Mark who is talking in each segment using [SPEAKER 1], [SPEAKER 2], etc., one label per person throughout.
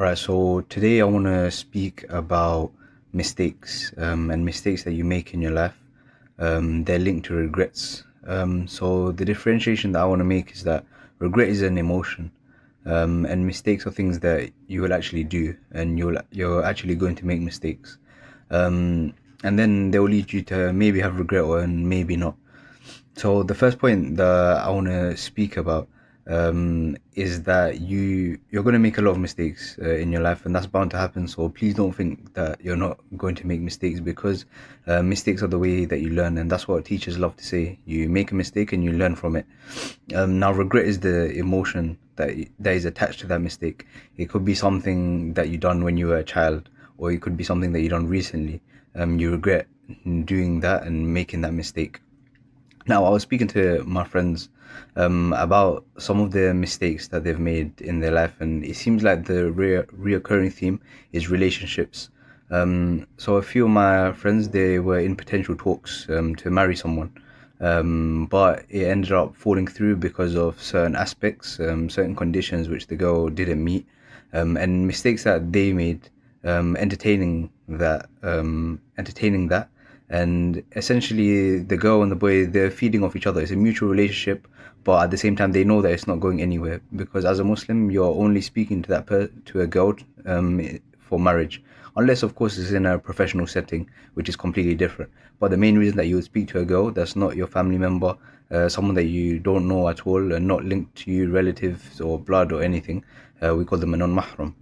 [SPEAKER 1] Right, so today I want to speak about mistakes and mistakes that you make in your life. They're linked to regrets. So the differentiation that I want to make is that regret is an emotion, and mistakes are things that you will actually do, and you're actually going to make mistakes, and then they will lead you to maybe have regret or and maybe not. So the first point that I want to speak about is that you're going to make a lot of mistakes in your life, and that's bound to happen. So please don't think that you're not going to make mistakes because mistakes are the way that you learn, and that's what teachers love to say. You make a mistake and you learn from it. Now, regret is the emotion that is attached to that mistake. It could be something that you done when you were a child, or it could be something that you done recently. You regret doing that and making that mistake. Now, I was speaking to my friends about some of the mistakes that they've made in their life, and it seems like the reoccurring theme is relationships. So, a few of my friends they were in potential talks to marry someone, but it ended up falling through because of certain aspects, certain conditions which the girl didn't meet, and mistakes that they made entertaining that, and essentially the girl and the boy they're feeding off each other. It's a mutual relationship, but at the same time they know that it's not going anywhere because as a Muslim you're only speaking to to a girl for marriage, unless of course it's in a professional setting, which is completely different. But the main reason that you would speak to a girl that's not your family member, someone that you don't know at all and not linked to you, relatives or blood or anything, we call them a non-mahram.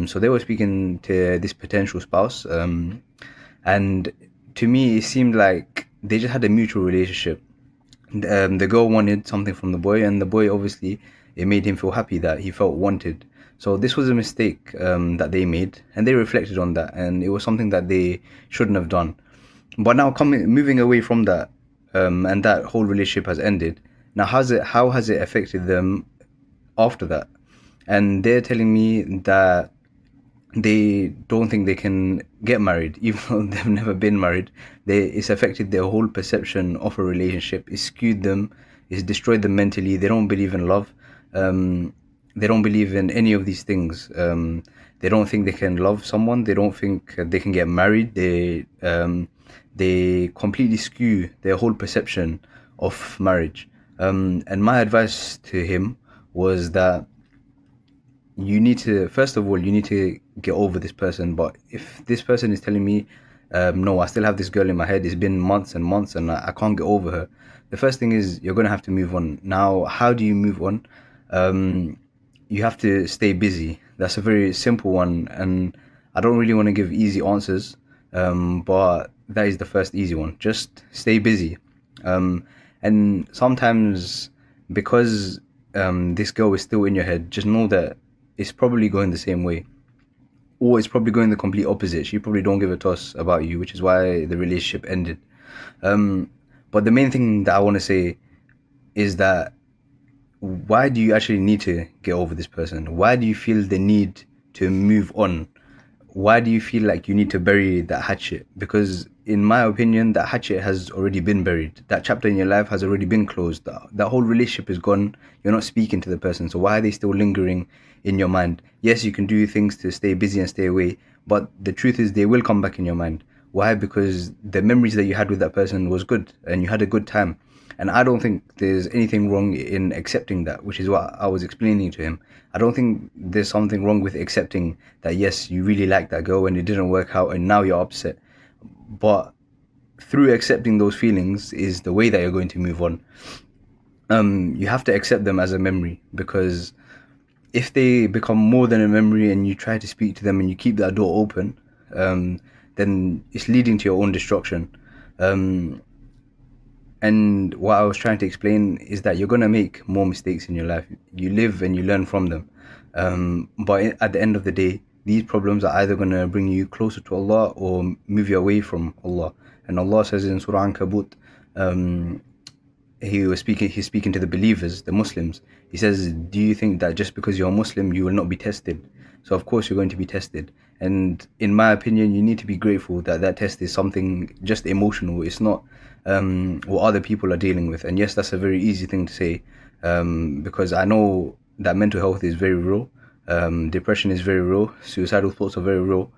[SPEAKER 1] So they were speaking to this potential spouse, and to me, it seemed like they just had a mutual relationship. The girl wanted something from the boy, and the boy obviously it made him feel happy that he felt wanted. So this was a mistake that they made, and they reflected on that, and it was something that they shouldn't have done. But now moving away from that, and that whole relationship has ended. Now, how has it affected them after that? And they're telling me that they don't think they can get married, even though they've never been married. It's affected their whole perception of a relationship. It's skewed them. It's destroyed them mentally. They don't believe in love. They don't believe in any of these things. They don't think they can love someone. They don't think they can get married. They completely skew their whole perception of marriage. And my advice to him was that you need to first of all you need to get over this person. But if this person is telling me no, I still have this girl in my head, it's been months and months and I can't get over her, the first thing is you're going to have to move on. Now, how do you move on? You have to stay busy. That's a very simple one, and I don't really want to give easy answers, but that is the first easy one. Just stay busy. And sometimes, because this girl is still in your head, just know that it's probably going the same way, or it's probably going the complete opposite. She probably don't give a toss about you, which is why the relationship ended. Um, but the main thing that I want to say is that why do you actually need to get over this person? Why do you feel the need to move on? Why do you feel like you need to bury that hatchet? Because in my opinion, that hatchet has already been buried. That chapter in your life has already been closed. That whole relationship is gone. You're not speaking to the person. So why are they still lingering in your mind? Yes, you can do things to stay busy and stay away, but the truth is they will come back in your mind. Why? Because the memories that you had with that person was good and you had a good time. And I don't think there's anything wrong in accepting that, which is what I was explaining to him. I don't think there's something wrong with accepting that, yes, you really like that girl and it didn't work out and now you're upset. But through accepting those feelings is the way that you're going to move on. You have to accept them as a memory, because if they become more than a memory and you try to speak to them and you keep that door open, then it's leading to your own destruction. Um, And what I was trying to explain is that you're gonna make more mistakes in your life. You live and you learn from them. But at the end of the day, these problems are either gonna bring you closer to Allah or move you away from Allah. And Allah says in Surah Ankabut, um, he's speaking to the believers, the Muslims. He says, do you think that just because you're a Muslim you will not be tested? So of course you're going to be tested, and in my opinion you need to be grateful that that test is something just emotional. It's not what other people are dealing with. And yes, that's a very easy thing to say, because I know that mental health is very real. Depression is very real. Suicidal thoughts are very real.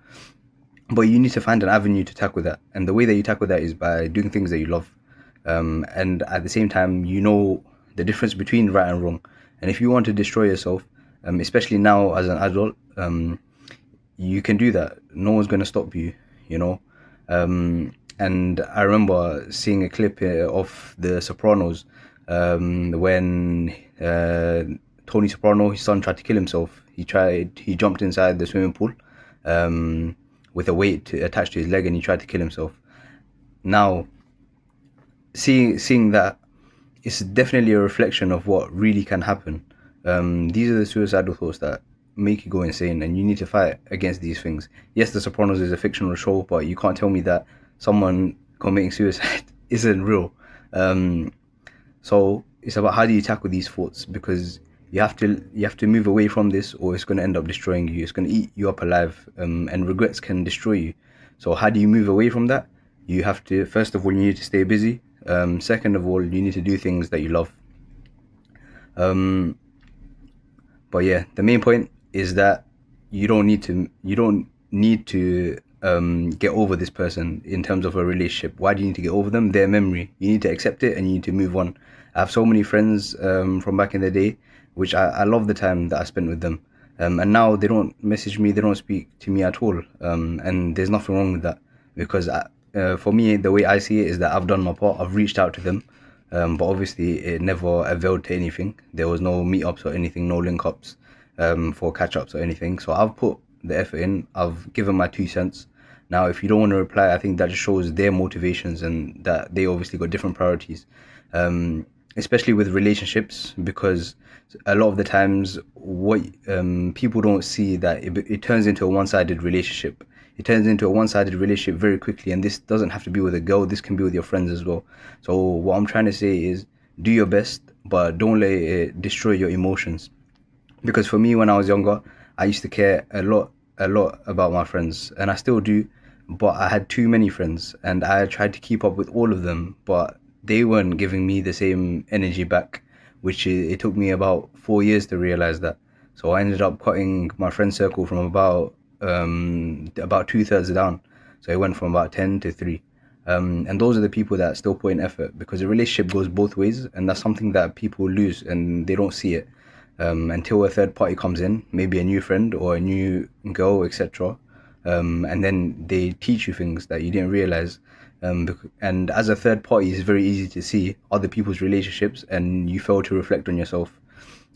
[SPEAKER 1] But you need to find an avenue to tackle that. And the way that you tackle that is by doing things that you love. And at the same time, you know the difference between right and wrong. And if you want to destroy yourself, especially now as an adult, you can do that. No one's going to stop you, you know. And I remember seeing a clip of The Sopranos when Tony Soprano, his son, tried to kill himself. He jumped inside the swimming pool with a weight attached to his leg, and he tried to kill himself. Now, seeing that, it's definitely a reflection of what really can happen. These are the suicidal thoughts that make you go insane, and you need to fight against these things. Yes, The Sopranos is a fictional show, but you can't tell me that someone committing suicide isn't real. So it's about how do you tackle these thoughts, because you have to move away from this, or it's going to end up destroying you. It's going to eat you up alive, and regrets can destroy you. So how do you move away from that? You have to, first of all, you need to stay busy. Second of all, you need to do things that you love. But yeah, the main point is that you don't need to get over this person in terms of a relationship. Why do you need to get over them? Their memory. You need to accept it, and you need to move on. I have so many friends from back in the day, which I love the time that I spent with them. And now they don't message me, they don't speak to me at all. And there's nothing wrong with that, because for me, the way I see it is that I've done my part. I've reached out to them, but obviously it never availed to anything. There was no meetups or anything, no link-ups for catch-ups or anything. So I've put the effort in. I've given my 2 cents. Now, if you don't want to reply, I think that just shows their motivations, and that they obviously got different priorities. Especially with relationships, because a lot of the times what people don't see, that it turns into a one-sided relationship. It turns into a one-sided relationship very quickly, and this doesn't have to be with a girl. This can be with your friends as well. So what I'm trying to say is, do your best, but don't let it destroy your emotions. Because for me, when I was younger, I used to care a lot about my friends, and I still do. But I had too many friends, and I tried to keep up with all of them, but they weren't giving me the same energy back, which it took me about 4 years to realize that. So I ended up cutting my friend circle from about 2/3 down. So it went from about 10 to 3. And those are the people that still put in effort, because a relationship goes both ways, and that's something that people lose and they don't see it until a third party comes in, maybe a new friend or a new girl, etc. And then they teach you things that you didn't realize. And as a third party, it's very easy to see other people's relationships, and you fail to reflect on yourself.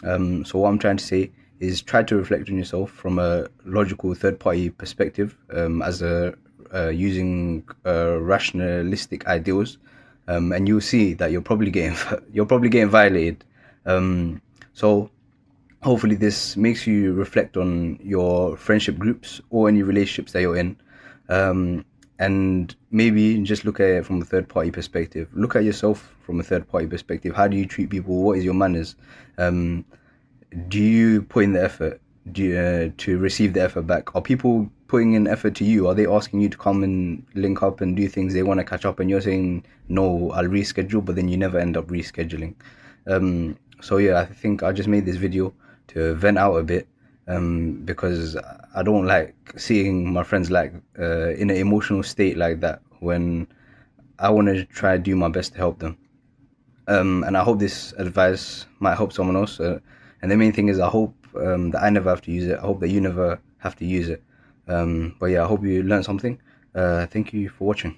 [SPEAKER 1] So what I'm trying to say is, try to reflect on yourself from a logical third party perspective, as a using rationalistic ideals, and you'll see that you're probably getting violated. So hopefully this makes you reflect on your friendship groups or any relationships that you're in. And maybe just look at it from a third party perspective. Look at yourself from a third party perspective. How do you treat people? What is your manners? Do you put in the effort to receive the effort back? Are people putting in effort to you? Are they asking you to come and link up and do things? They want to catch up, and you're saying, no, I'll reschedule, but then you never end up rescheduling. So yeah, I think I just made this video to vent out a bit, because I don't like seeing my friends like in an emotional state like that, when I want to try to do my best to help them. And I hope this advice might help someone else. And the main thing is, I hope that I never have to use it. I hope that you never have to use it. But yeah, I hope you learned something. Thank you for watching.